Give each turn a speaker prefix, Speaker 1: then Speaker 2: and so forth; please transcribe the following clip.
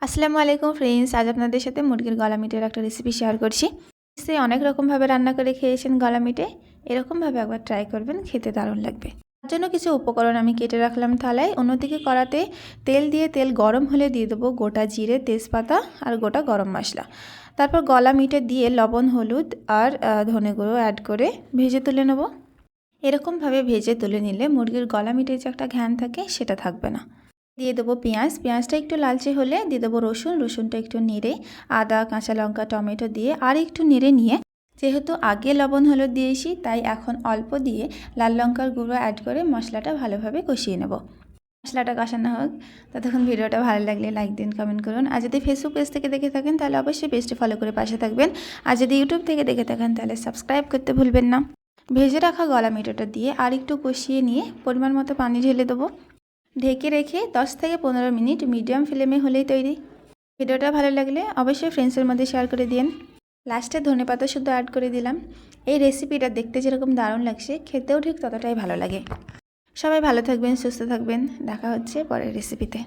Speaker 1: আসসালামু আলাইকুম ফ্রেন্ডস, আজ আপনাদের সাথে মুরগির গলা মিটের একটা রেসিপি শেয়ার করছি। সে অনেক রকমভাবে রান্না করে খেয়েছেন গলা মিটে, এরকমভাবে একবার ট্রাই করবেন, খেতে দারুণ লাগবে। তার জন্য কিছু উপকরণ আমি কেটে রাখলাম থালায়। অন্যদিকে কড়াতে তেল দিয়ে তেল গরম হলে দিয়ে দেবো গোটা জিরে, তেজপাতা আর গোটা গরম মশলা। তারপর গলা মিটে দিয়ে লবণ, হলুদ আর ধনে গুঁড়ো অ্যাড করে ভেজে তুলে নেব। এরকমভাবে ভেজে তুলে নিলে মুরগির গলা মিটে যে একটা ঘ্রাণ থাকে সেটা থাকবে না। দিয়ে দেবো পেঁয়াজ, পেঁয়াজটা একটু লালচে হলে দিয়ে দেবো রসুন, রসুনটা একটু নেড়ে আদা, কাঁচা লঙ্কা, টমেটো দিয়ে আর একটু নেড়ে নিয়ে, যেহেতু আগে লবণ হলুদ দিয়েছি তাই এখন অল্প দিয়ে লাল লঙ্কার গুঁড়ো অ্যাড করে মশলাটা ভালোভাবে কষিয়ে নেব। মশলাটা কষানো হোক, ততক্ষণ ভিডিওটা ভালো লাগলে লাইক দিন, কমেন্ট করুন। আর যদি ফেসবুক পেজ থেকে দেখে থাকেন তাহলে অবশ্যই পেজটি ফলো করে পাশে থাকবেন। আর যদি ইউটিউব থেকে দেখে থাকেন তাহলে সাবস্ক্রাইব করতে ভুলবেন না। ভেজে রাখা গলা মিটোটা দিয়ে আর একটু কষিয়ে নিয়ে পরিমাণ মতো পানি ঢেলে দেবো। ঢেকে রেখে 10 থেকে 15 মিনিট মিডিয়াম ফ্লেমে হলেই তৈরি। ভিডিওটা ভালো লাগলে অবশ্যই ফ্রেন্ডসের মধ্যে শেয়ার করে দিন। লাস্টে ধনেপাতা শুদ্ধ অ্যাড করে দিলাম। এই রেসিপিটা দেখতে যেরকম দারুণ লাগছে, খেতেও ঠিক ততটাই ভালো লাগে। সবাই ভালো থাকবেন, সুস্থ থাকবেন। দেখা হচ্ছে পরের রেসিপিতে।